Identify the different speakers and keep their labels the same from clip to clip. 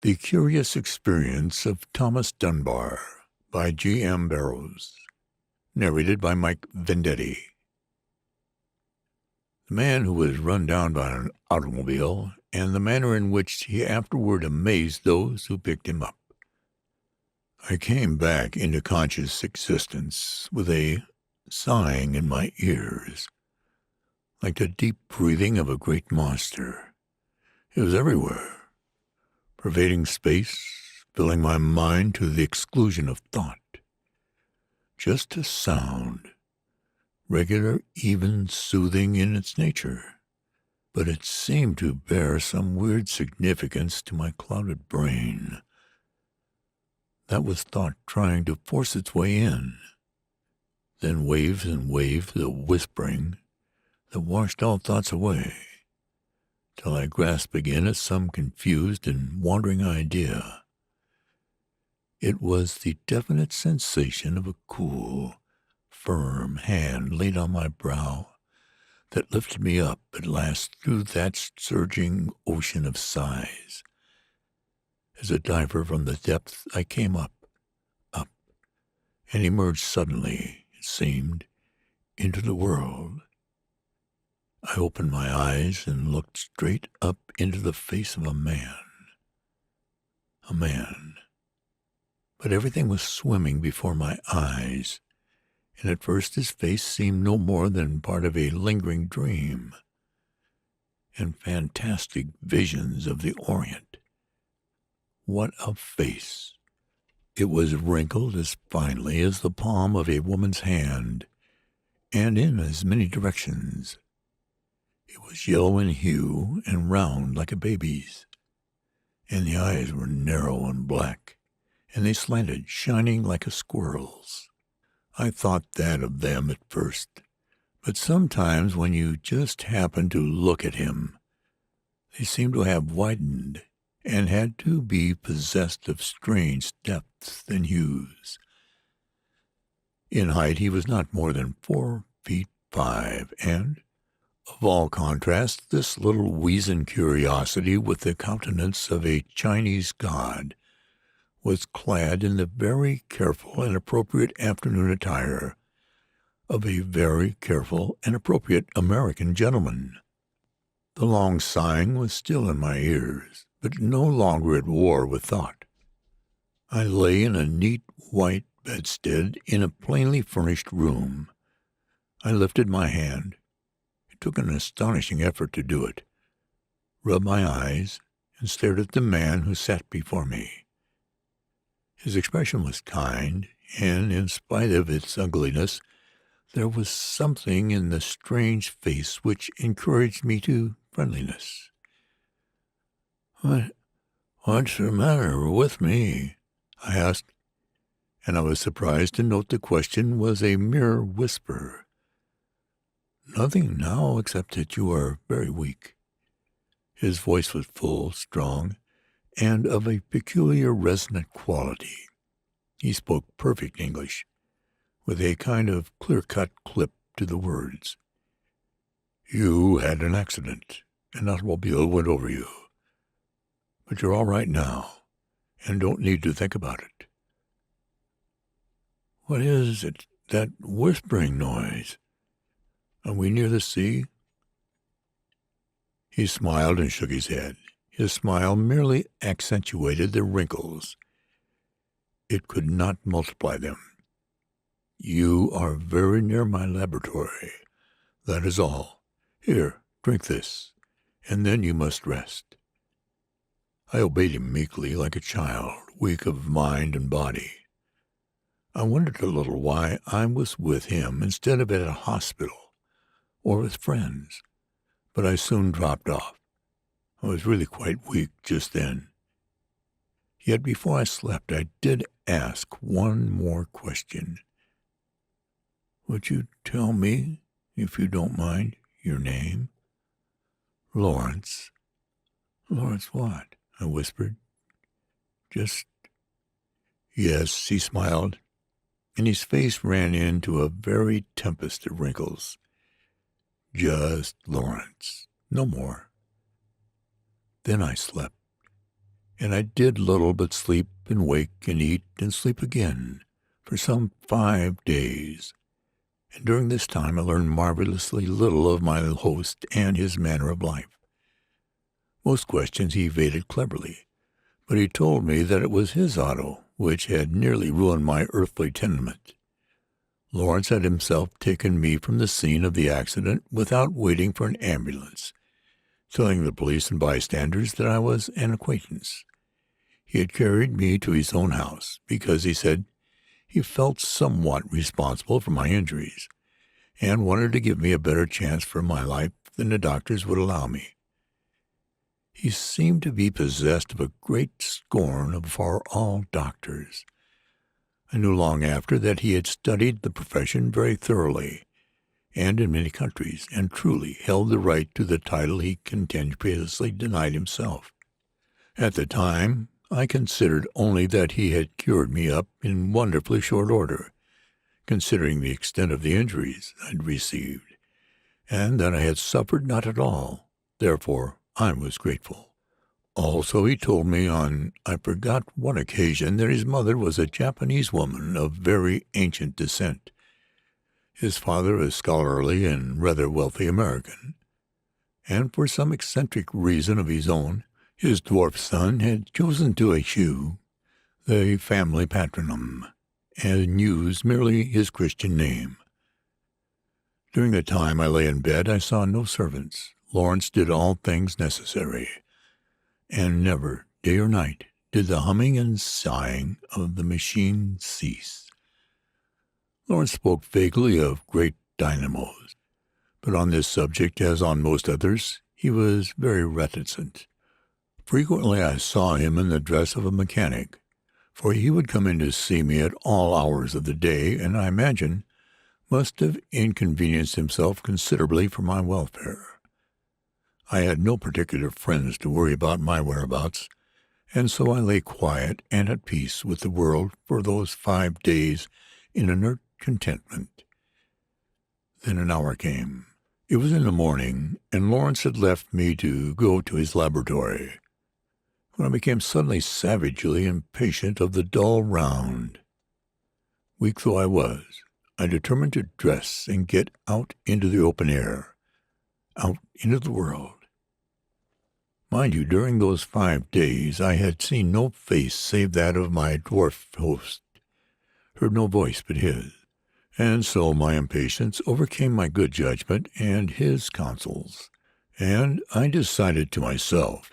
Speaker 1: The Curious Experience of Thomas Dunbar by G. M. Barrows. Narrated by Mike Vendetti. The man who was run down by an automobile, and the manner in which he afterward amazed those who picked him up. I came back into conscious existence with a sighing in my ears, like the deep breathing of a great monster. It was everywhere, pervading space, filling my mind to the exclusion of thought. Just a sound, regular, even, soothing in its nature, but it seemed to bear some weird significance to my clouded brain. That was thought trying to force its way in. Then waves and waves of whispering that washed all thoughts away, till I grasped again at some confused and wandering idea. It was the definite sensation of a cool, firm hand laid on my brow that lifted me up at last through that surging ocean of sighs. As a diver from the depths, I came up, and emerged suddenly, it seemed, into the world. I opened my eyes and looked straight up into the face of a man. A man. But everything was swimming before my eyes, and at first his face seemed no more than part of a lingering dream, and fantastic visions of the Orient. What a face! It was wrinkled as finely as the palm of a woman's hand, and in as many directions. It was yellow in hue and round like a baby's, and the eyes were narrow and black, and they slanted, shining like a squirrel's. I thought that of them at first, but sometimes when you just happened to look at him, they seemed to have widened and had to be possessed of strange depths and hues. In height he was not more than 4 feet 5, and, of all contrast, this little weazen curiosity with the countenance of a Chinese god was clad in the very careful and appropriate afternoon attire of a very careful and appropriate American gentleman. The long sighing was still in my ears, but no longer at war with thought. I lay in a neat white bedstead in a plainly furnished room. I lifted my hand. It took an astonishing effort to do it, rubbed my eyes, and stared at the man who sat before me. His expression was kind, and in spite of its ugliness, there was something in the strange face which encouraged me to friendliness. What's the matter with me?" I asked, and I was surprised to note the question was a mere whisper. "Nothing now, except that you are very weak." His voice was full, strong, and of a peculiar resonant quality. He spoke perfect English, with a kind of clear-cut clip to the words. "You had an accident. An automobile went over you. But you're all right now, and don't need to think about it." "What is it, that whispering noise? Are we near the sea?" He smiled and shook his head. His smile merely accentuated the wrinkles. It could not multiply them. "You are very near my laboratory. That is all. Here, drink this, and then you must rest." I obeyed him meekly, like a child, weak of mind and body. I wondered a little why I was with him instead of at a hospital or with friends, but I soon dropped off. I was really quite weak just then. Yet before I slept, I did ask one more question. "Would you tell me, if you don't mind, your name?" "Lawrence." "Lawrence what?" I whispered. "Just—" "Yes," he smiled, and his face ran into a very tempest of wrinkles. "Just Lawrence. No more." Then I slept, and I did little but sleep and wake and eat and sleep again for some 5 days. And during this time I learned marvelously little of my host and his manner of life. Most questions he evaded cleverly, but he told me that it was his auto which had nearly ruined my earthly tenement. Lawrence had himself taken me from the scene of the accident without waiting for an ambulance, telling the police and bystanders that I was an acquaintance. He had carried me to his own house because, he said, he felt somewhat responsible for my injuries and wanted to give me a better chance for my life than the doctors would allow me. He seemed to be possessed of a great scorn for all doctors. I knew long after that he had studied the profession very thoroughly, and in many countries, and truly held the right to the title he contemptuously denied himself. At the time, I considered only that he had cured me up in wonderfully short order, considering the extent of the injuries I had received, and that I had suffered not at all. Therefore, I was grateful. Also, he told me on I forgot what occasion that his mother was a Japanese woman of very ancient descent, his father a scholarly and rather wealthy American, and for some eccentric reason of his own, his dwarf son had chosen to eschew the family patronym and use merely his Christian name. During the time I lay in bed, I saw no servants. Lawrence did all things necessary, and never, day or night, did the humming and sighing of the machine cease. Lawrence spoke vaguely of great dynamos, but on this subject, as on most others, he was very reticent. Frequently I saw him in the dress of a mechanic, for he would come in to see me at all hours of the day, and I imagine must have inconvenienced himself considerably for my welfare. I had no particular friends to worry about my whereabouts, and so I lay quiet and at peace with the world for those 5 days in inert contentment. Then an hour came. It was in the morning, and Lawrence had left me to go to his laboratory, when I became suddenly savagely impatient of the dull round. Weak though I was, I determined to dress and get out into the open air, out into the world. Mind you, during those 5 days I had seen no face save that of my dwarf host, heard no voice but his, and so my impatience overcame my good judgment and his counsels, and I decided to myself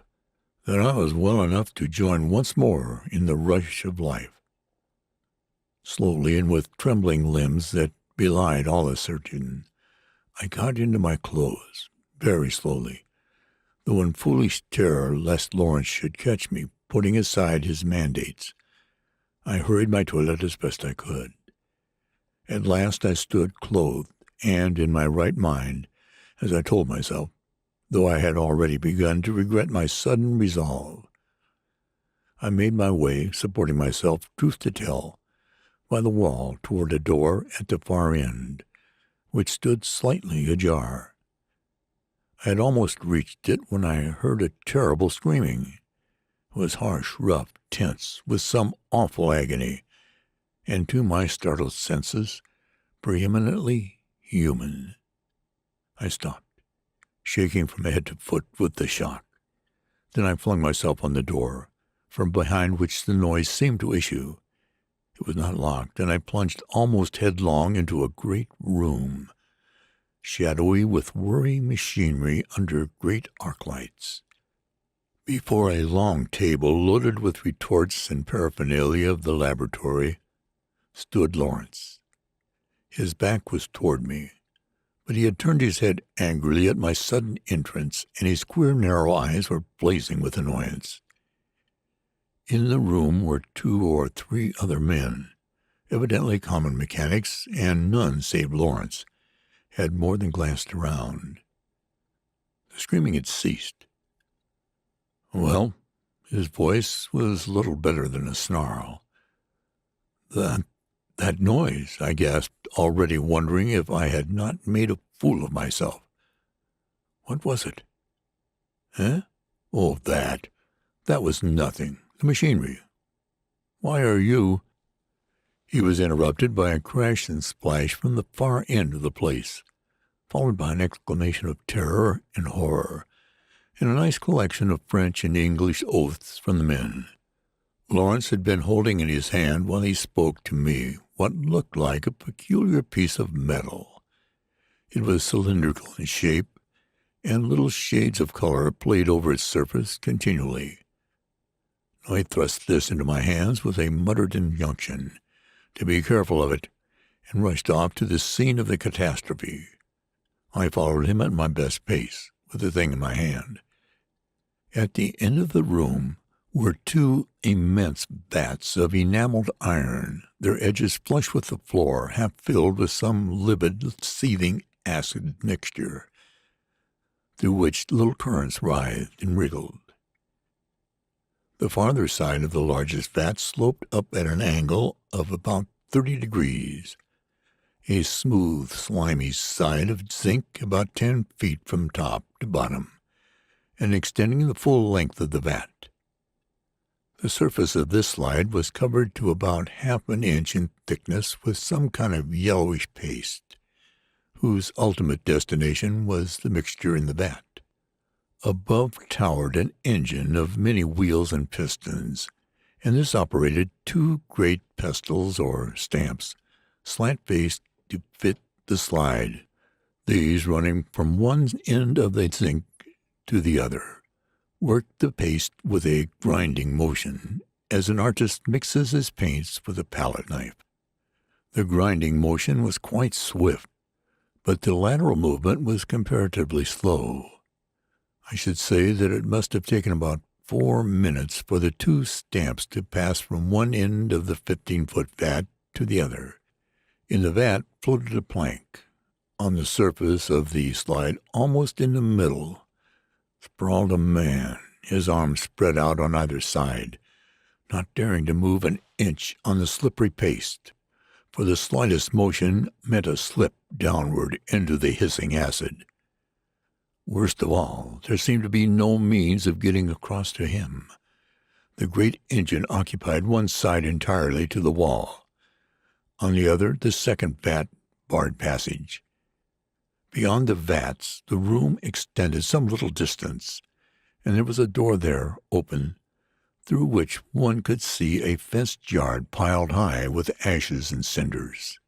Speaker 1: that I was well enough to join once more in the rush of life. Slowly, and with trembling limbs that belied all assertion, I got into my clothes, very slowly, though in foolish terror lest Lawrence should catch me putting aside his mandates. I hurried my toilet as best I could. At last I stood clothed and in my right mind, as I told myself, though I had already begun to regret my sudden resolve. I made my way, supporting myself, truth to tell, by the wall toward a door at the far end, which stood slightly ajar. I had almost reached it when I heard a terrible screaming. It was harsh, rough, tense, with some awful agony, and to my startled senses, preeminently human. I stopped, shaking from head to foot with the shock. Then I flung myself on the door, from behind which the noise seemed to issue. It was not locked, and I plunged almost headlong into a great room, shadowy with whirring machinery under great arc lights. Before a long table loaded with retorts and paraphernalia of the laboratory stood Lawrence. His back was toward me, but he had turned his head angrily at my sudden entrance, and his queer narrow eyes were blazing with annoyance. In the room were 2 or 3 other men, evidently common mechanics, and none save Lawrence had more than glanced around. The screaming had ceased. Well, his voice was little better than a snarl. That noise, I gasped, already wondering if I had not made a fool of myself. What was it? Eh? Oh, that. That was nothing. The machinery. Why are you—" He was interrupted by a crash and splash from the far end of the place, followed by an exclamation of terror and horror, and a nice collection of French and English oaths from the men. Lawrence had been holding in his hand while he spoke to me what looked like a peculiar piece of metal. It was cylindrical in shape, and little shades of color played over its surface continually. I thrust this into my hands with a muttered injunction to be careful of it, and rushed off to the scene of the catastrophe. I followed him at my best pace, with the thing in my hand. At the end of the room were two immense vats of enameled iron, their edges flush with the floor, half filled with some livid, seething acid mixture, through which little currents writhed and wriggled. The farther side of the largest vat sloped up at an angle of about 30 degrees, a smooth, slimy side of zinc about 10 feet from top to bottom, and extending the full length of the vat. The surface of this slide was covered to about half an inch in thickness with some kind of yellowish paste, whose ultimate destination was the mixture in the vat. Above towered an engine of many wheels and pistons, and this operated two great pestles or stamps, slant-faced to fit the slide, these running from one end of the zinc to the other, worked the paste with a grinding motion, as an artist mixes his paints with a palette knife. The grinding motion was quite swift, but the lateral movement was comparatively slow. I should say that it must have taken about 4 minutes for the two stamps to pass from one end of the 15-foot vat to the other. In the vat floated a plank. On the surface of the slide, almost in the middle, sprawled a man, his arms spread out on either side, not daring to move an inch on the slippery paste, for the slightest motion meant a slip downward into the hissing acid. Worst of all, there seemed to be no means of getting across to him. The great engine occupied one side entirely to the wall. On the other, the second vat barred passage. Beyond the vats, the room extended some little distance, and there was a door there, open, through which one could see a fenced yard piled high with ashes and cinders.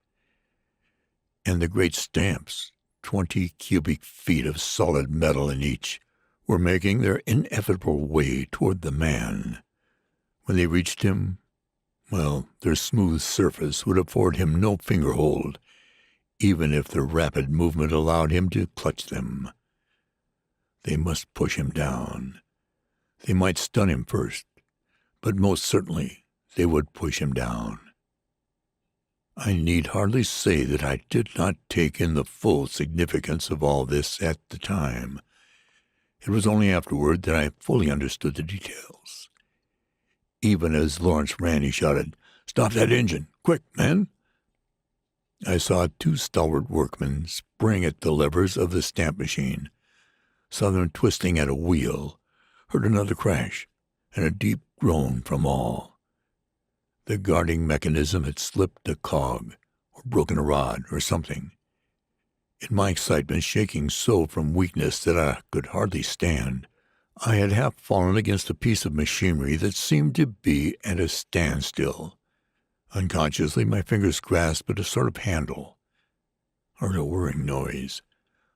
Speaker 1: And the great stamps, 20 cubic feet of solid metal in each, were making their inevitable way toward the man. When they reached him, well, their smooth surface would afford him no finger-hold, even if their rapid movement allowed him to clutch them. They must push him down. They might stun him first, but most certainly they would push him down. I need hardly say that I did not take in the full significance of all this at the time. It was only afterward that I fully understood the details. Even as Lawrence ran, he shouted, "Stop that engine! Quick, men!" I saw two stalwart workmen spring at the levers of the stamp machine, saw them twisting at a wheel, heard another crash, and a deep groan from all. The guarding mechanism had slipped a cog, or broken a rod, or something. In my excitement, shaking so from weakness that I could hardly stand, I had half fallen against a piece of machinery that seemed to be at a standstill. Unconsciously, my fingers grasped at a sort of handle, heard a whirring noise,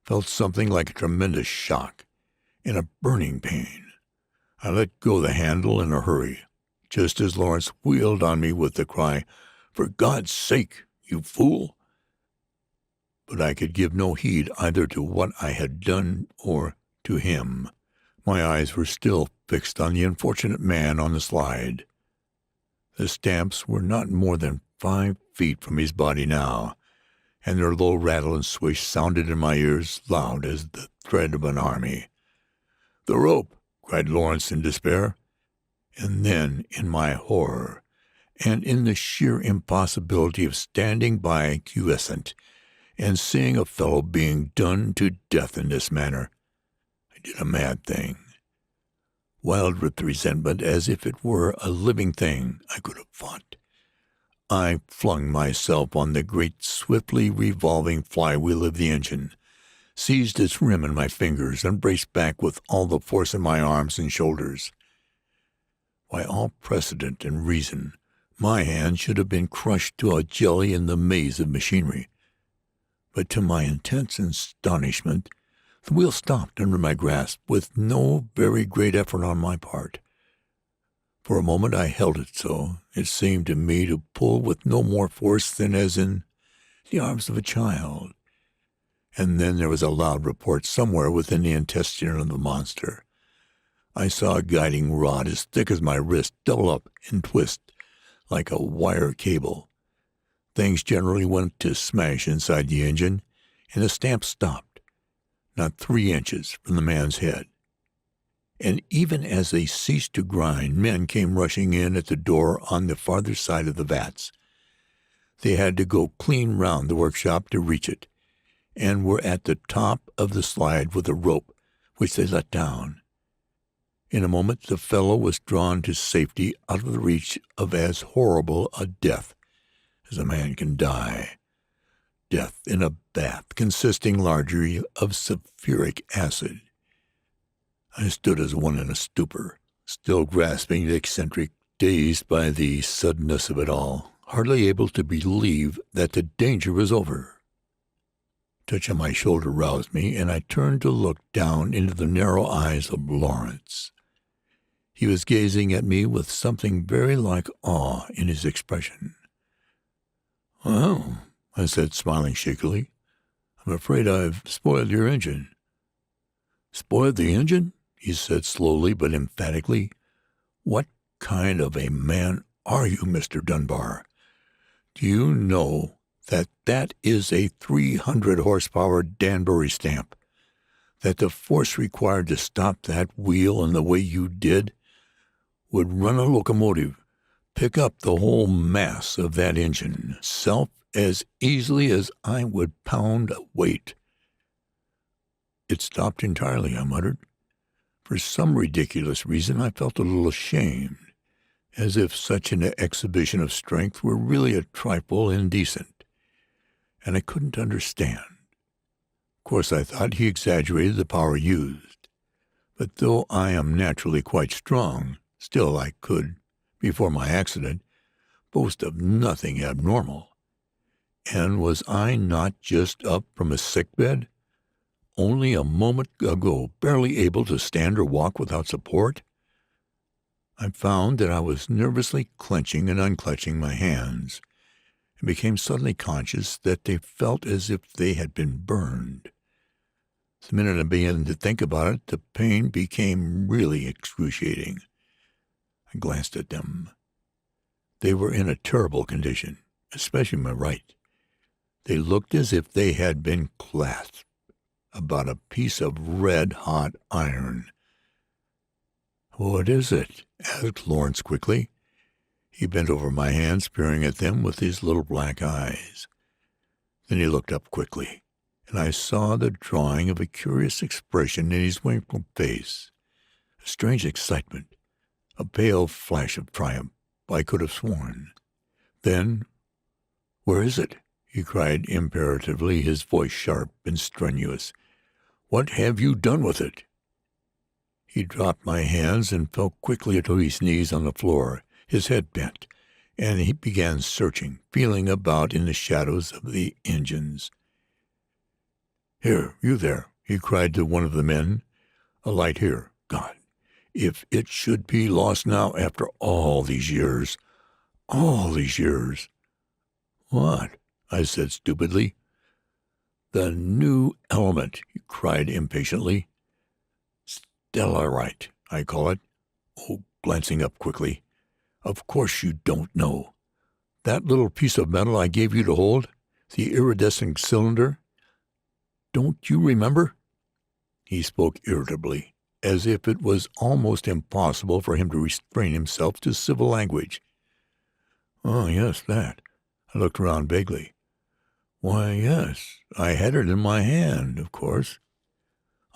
Speaker 1: felt something like a tremendous shock, and a burning pain. I let go the handle in a hurry, just as Lawrence wheeled on me with the cry, "For God's sake, you fool!" But I could give no heed either to what I had done or to him. My eyes were still fixed on the unfortunate man on the slide. The stamps were not more than 5 feet from his body now, and their low rattle and swish sounded in my ears loud as the tread of an army. "The rope!" cried Lawrence in despair. And then, in my horror, and in the sheer impossibility of standing by quiescent and seeing a fellow being done to death in this manner, I did a mad thing. Wild with resentment, as if it were a living thing I could have fought, I flung myself on the great, swiftly revolving flywheel of the engine, seized its rim in my fingers, and braced back with all the force in my arms and shoulders. By all precedent and reason, my hand should have been crushed to a jelly in the maze of machinery. But to my intense astonishment, the wheel stopped under my grasp with no very great effort on my part. For a moment I held it so. It seemed to me to pull with no more force than as in the arms of a child. And then there was a loud report somewhere within the intestine of the monster. I saw a guiding rod as thick as my wrist double up and twist like a wire cable. Things generally went to smash inside the engine, and the stamp stopped, not 3 inches from the man's head. And even as they ceased to grind, men came rushing in at the door on the farther side of the vats. They had to go clean round the workshop to reach it, and were at the top of the slide with a rope, which they let down. In a moment the fellow was drawn to safety out of the reach of as horrible a death as a man can die. Death in a bath consisting largely of sulphuric acid. I stood as one in a stupor, still grasping the eccentric, dazed by the suddenness of it all, hardly able to believe that the danger was over. A touch on my shoulder roused me, and I turned to look down into the narrow eyes of Lawrence. He was gazing at me with something very like awe in his expression. "Well," I said, smiling shakily, "I'm afraid I've spoiled your engine." "Spoiled the engine?" he said slowly but emphatically. "What kind of a man are you, Mr. Dunbar? Do you know that that is a 300-horsepower Danbury stamp? That the force required to stop that wheel in the way you did would run a locomotive, pick up the whole mass of that engine self as easily as I would pound a weight." "It stopped entirely," I muttered. For some ridiculous reason I felt a little ashamed, as if such an exhibition of strength were really a trifle indecent, and I couldn't understand. Of course I thought he exaggerated the power used, but though I am naturally quite strong, still I could, before my accident, boast of nothing abnormal. And was I not just up from a sick-bed, only a moment ago barely able to stand or walk without support? I found that I was nervously clenching and unclenching my hands, and became suddenly conscious that they felt as if they had been burned. The minute I began to think about it, the pain became really excruciating. I glanced at them. They were in a terrible condition, especially my right. They looked as if they had been clasped about a piece of red-hot iron. "What is it?" asked Lawrence quickly. He bent over my hands, peering at them with his little black eyes. Then he looked up quickly, and I saw the drawing of a curious expression in his wrinkled face, a strange excitement, a pale flash of triumph, I could have sworn. Then, "Where is it?" he cried imperatively, his voice sharp and strenuous. "What have you done with it?" He dropped my hands and fell quickly to his knees on the floor, his head bent, and he began searching, feeling about in the shadows of the engines. "Here, you there," he cried to one of the men. "A light here. God, if it should be lost now after all these years. All these years." "What?" I said stupidly. "The new element," he cried impatiently. "Stellarite, I call it. Oh," glancing up quickly, "of course you don't know. That little piece of metal I gave you to hold, the iridescent cylinder, don't you remember?" He spoke irritably, as if it was almost impossible for him to restrain himself to civil language. "Oh, yes, that." I looked around vaguely. "Why, yes, I had it in my hand, of course."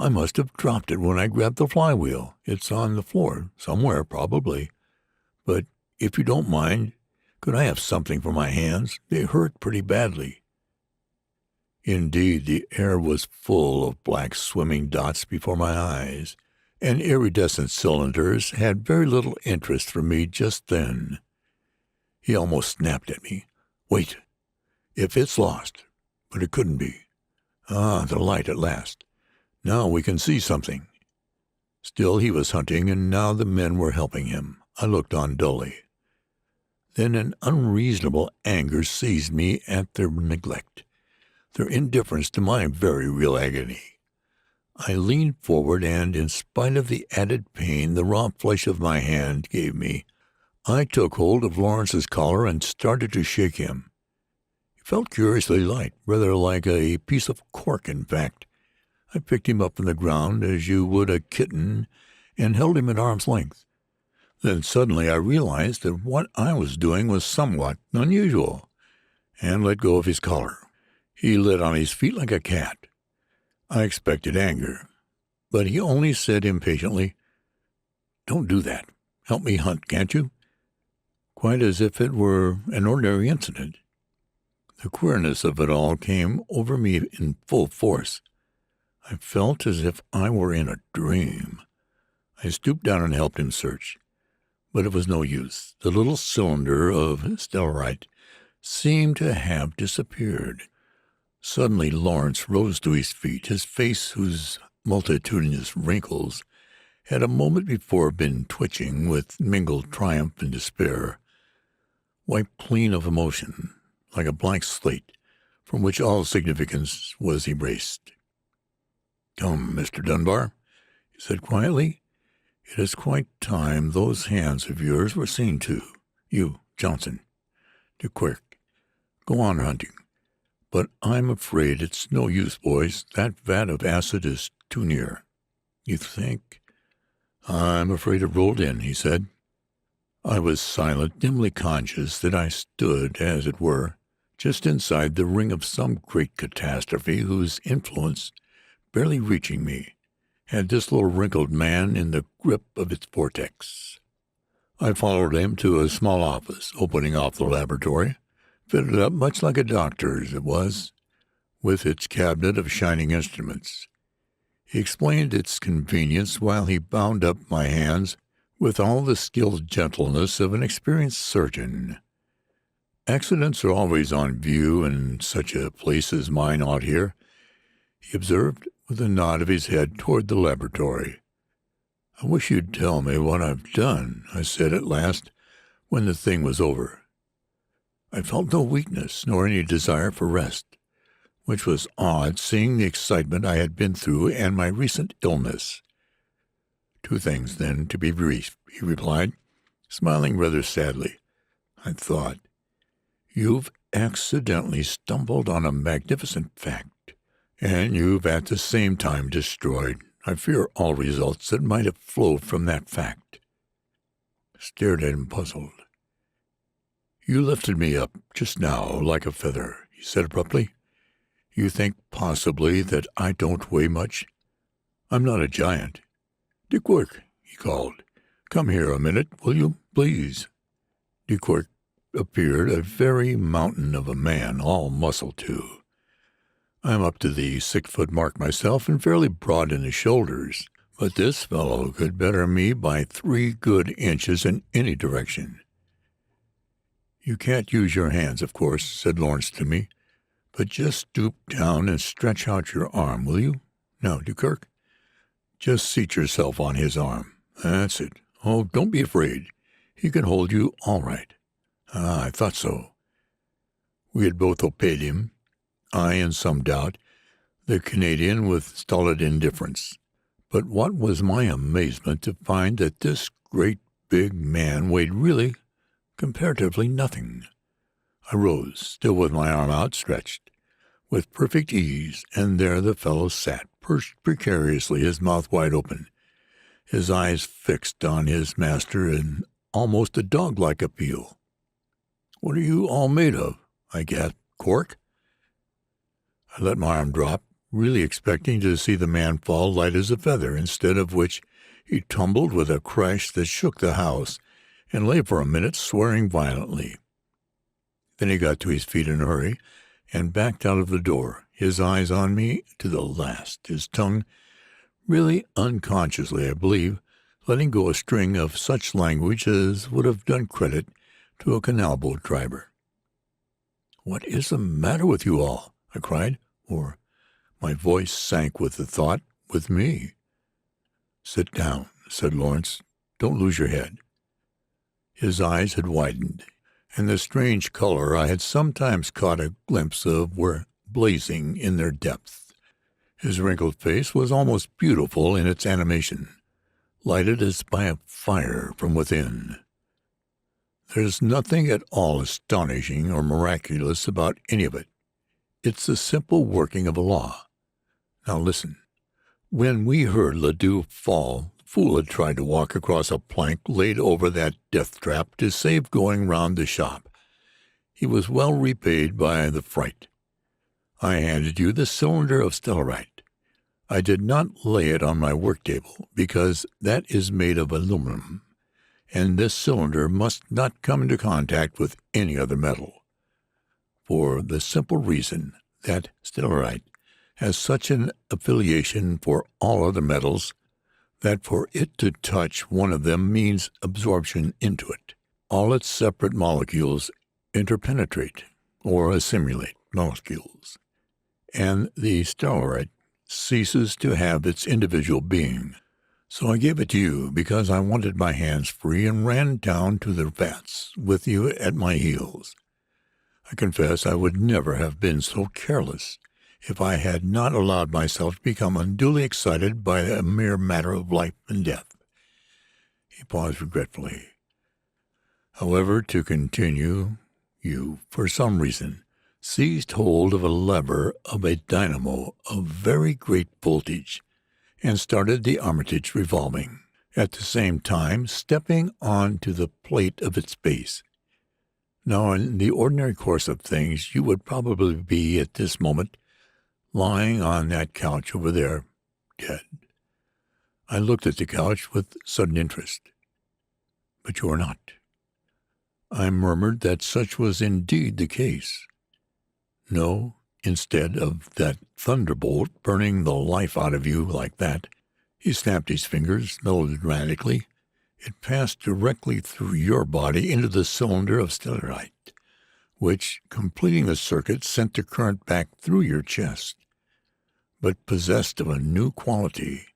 Speaker 1: I must have dropped it when I grabbed the flywheel. It's on the floor somewhere, probably. But if you don't mind, could I have something for my hands? They hurt pretty badly." Indeed, the air was full of black swimming dots before my eyes, and iridescent cylinders had very little interest for me just then. He almost snapped at me. "Wait! If it's lost—" But it couldn't be. Ah, the light at last. Now we can see something. Still he was hunting, and now the men were helping him. I looked on dully. Then an unreasonable anger seized me at their neglect, their indifference to my very real agony. I leaned forward, and, in spite of the added pain the raw flesh of my hand gave me, I took hold of Lawrence's collar and started to shake him. He felt curiously light, rather like a piece of cork, in fact. I picked him up from the ground as you would a kitten and held him at arm's length. Then suddenly I realized that what I was doing was somewhat unusual, and let go of his collar. He lit on his feet like a cat. I expected anger, but he only said impatiently, "Don't do that. Help me hunt, can't you?" Quite as if it were an ordinary incident. The queerness of it all came over me in full force. I felt as if I were in a dream. I stooped down and helped him search. But it was no use. The little cylinder of stellarite seemed to have disappeared. Suddenly Lawrence rose to his feet, his face, whose multitudinous wrinkles had a moment before been twitching with mingled triumph and despair, wiped clean of emotion, like a blank slate from which all significance was erased. "Come, Mr. Dunbar," he said quietly. "It is quite time those hands of yours were seen to. You, Johnson, de Quirk, go on hunting. But I'm afraid it's no use, boys. That vat of acid is too near." "You think?" "I'm afraid it rolled in," he said. I was silent, dimly conscious that I stood, as it were, just inside the ring of some great catastrophe whose influence, barely reaching me, had this little wrinkled man in the grip of its vortex. I followed him to a small office opening off the laboratory, fitted up much like a doctor's it was, with its cabinet of shining instruments. He explained its convenience while he bound up my hands with all the skilled gentleness of an experienced surgeon. "Accidents are always on view in such a place as mine out here," he observed, with a nod of his head toward the laboratory. "I wish you'd tell me what I've done," I said at last, when the thing was over. I felt no weakness, nor any desire for rest, which was odd, seeing the excitement I had been through and my recent illness. "Two things, then, to be brief," he replied, smiling rather sadly. I thought, "You've accidentally stumbled on a magnificent fact, and you've at the same time destroyed, I fear, all results that might have flowed from that fact." I stared at him, puzzled. "You lifted me up just now like a feather," he said abruptly. "You think possibly that I don't weigh much? I'm not a giant. De Quirk," he called, "come here a minute, will you, please?" De Quirk appeared, a very mountain of a man, all muscle, too. I'm up to the 6-foot mark myself, and fairly broad in the shoulders, but this fellow could better me by 3 good inches in any direction. "You can't use your hands, of course," said Lawrence to me, "but just stoop down and stretch out your arm, will you? Now, de Quirk, just seat yourself on his arm. That's it. Oh, don't be afraid. He can hold you all right." Ah, I thought so. We had both obeyed him, I in some doubt, the Canadian with stolid indifference. But what was my amazement to find that this great big man weighed really, comparatively nothing. I rose, still with my arm outstretched, with perfect ease, and there the fellow sat, perched precariously, his mouth wide open, his eyes fixed on his master in almost a dog-like appeal. "What are you all made of?" I gasped. "Cork?" I let my arm drop, really expecting to see the man fall light as a feather, instead of which he tumbled with a crash that shook the house and lay for a minute swearing violently. Then he got to his feet in a hurry and backed out of the door, his eyes on me to the last, his tongue, really unconsciously, I believe, letting go a string of such language as would have done credit to a canal boat driver. "What is the matter with you all?" I cried, or my voice sank with the thought, with me. "Sit down," said Lawrence. "Don't lose your head." His eyes had widened, and the strange color I had sometimes caught a glimpse of were blazing in their depth. His wrinkled face was almost beautiful in its animation, lighted as by a fire from within. There's nothing at all astonishing or miraculous about any of it. It's the simple working of a law. Now listen. When we heard Ledoux fall, the fool had tried to walk across a plank laid over that death trap to save going round the shop. He was well repaid by the fright. I handed you the cylinder of stellarite. I did not lay it on my work table, because that is made of aluminum, and this cylinder must not come into contact with any other metal, for the simple reason that stellarite has such an affiliation for all other metals that for it to touch one of them means absorption into it. All its separate molecules interpenetrate or assimilate molecules, and the stellarite ceases to have its individual being. So I gave it to you because I wanted my hands free and ran down to the vats with you at my heels. I confess I would never have been so careless if I had not allowed myself to become unduly excited by a mere matter of life and death." He paused regretfully. "However, to continue, you, for some reason, seized hold of a lever of a dynamo of very great voltage and started the armitage revolving, at the same time stepping on to the plate of its base. Now, in the ordinary course of things, you would probably be at this moment lying on that couch over there, dead." I looked at the couch with sudden interest. "But you are not." I murmured that such was indeed the case. "No, instead of that thunderbolt burning the life out of you like that," he snapped his fingers melodramatically, "it passed directly through your body into the cylinder of stellarite, which, completing the circuit, sent the current back through your chest, but possessed of a new quality."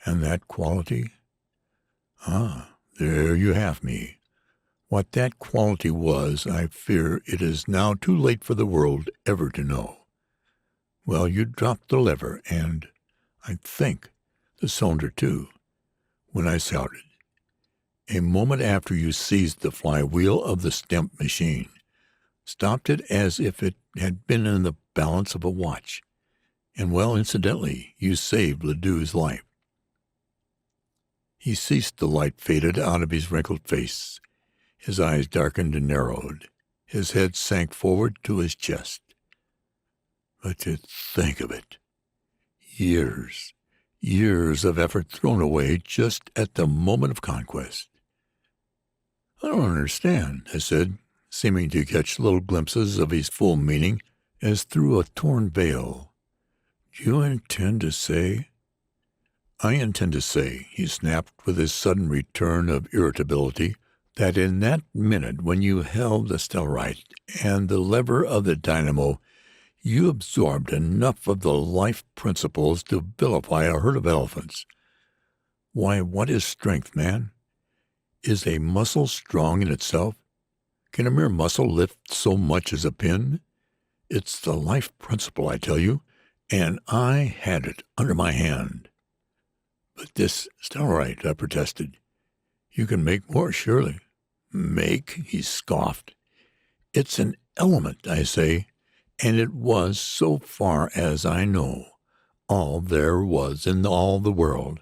Speaker 1: "And that quality?" "Ah, there you have me. What that quality was, I fear it is now too late for the world ever to know. Well, you dropped the lever, and, I think, the cylinder too, when I shouted. A moment after you seized the flywheel of the stemp machine, stopped it as if it had been in the balance of a watch, and, well, incidentally, you saved Ledoux's life." He ceased. The light faded out of his wrinkled face. His eyes darkened and narrowed. His head sank forward to his chest. "But to think of it! Years of effort thrown away just at the moment of conquest." "I don't understand," I said, seeming to catch little glimpses of his full meaning as through a torn veil. "Do you intend to say—" "I intend to say," he snapped with his sudden return of irritability, "that in that minute when you held the stellarite and the lever of the dynamo, you absorbed enough of the life principles to vilify a herd of elephants. Why, what is strength, man? Is a muscle strong in itself? Can a mere muscle lift so much as a pin? It's the life principle, I tell you, and I had it under my hand." "But this stellarite," I protested. "You can make more, surely." "Make?" he scoffed. "It's an element, I say, and it was, so far as I know, all there was in all the world."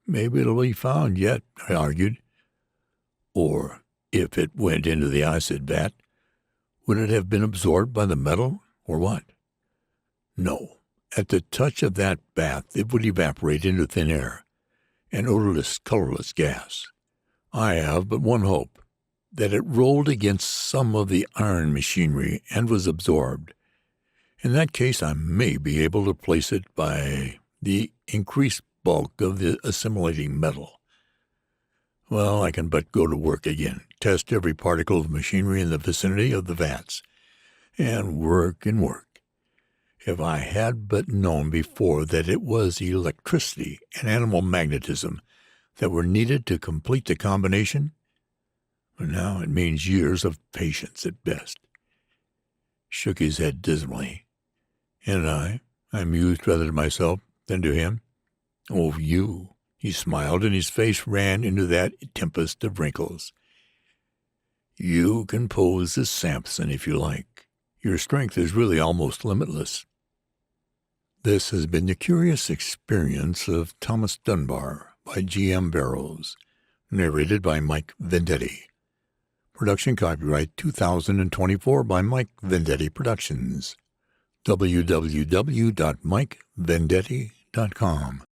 Speaker 1: "Maybe it'll be found yet," I argued. "Or, if it went into the acid vat, would it have been absorbed by the metal, or what?" No. At the touch of that bath, it would evaporate into thin air, an odorless, colorless gas. I have but one hope, that it rolled against some of the iron machinery and was absorbed. In that case, I may be able to place it by the increased bulk of the assimilating metal. Well, I can but go to work again, test every particle of machinery in the vicinity of the vats, and work and work. If I had but known before that it was electricity and animal magnetism that were needed to complete the combination, but now it means years of patience at best. Shook his head dismally. And I mused rather to myself than to him. Oh, you, he smiled, and his face ran into that tempest of wrinkles. You can pose as Samson if you like. Your strength is really almost limitless. This has been the Curious Experience of Thomas Dunbar by G.M. Barrows, narrated by Mike Vendetti. Production copyright 2024 by Mike Vendetti Productions. www.mikevendetti.com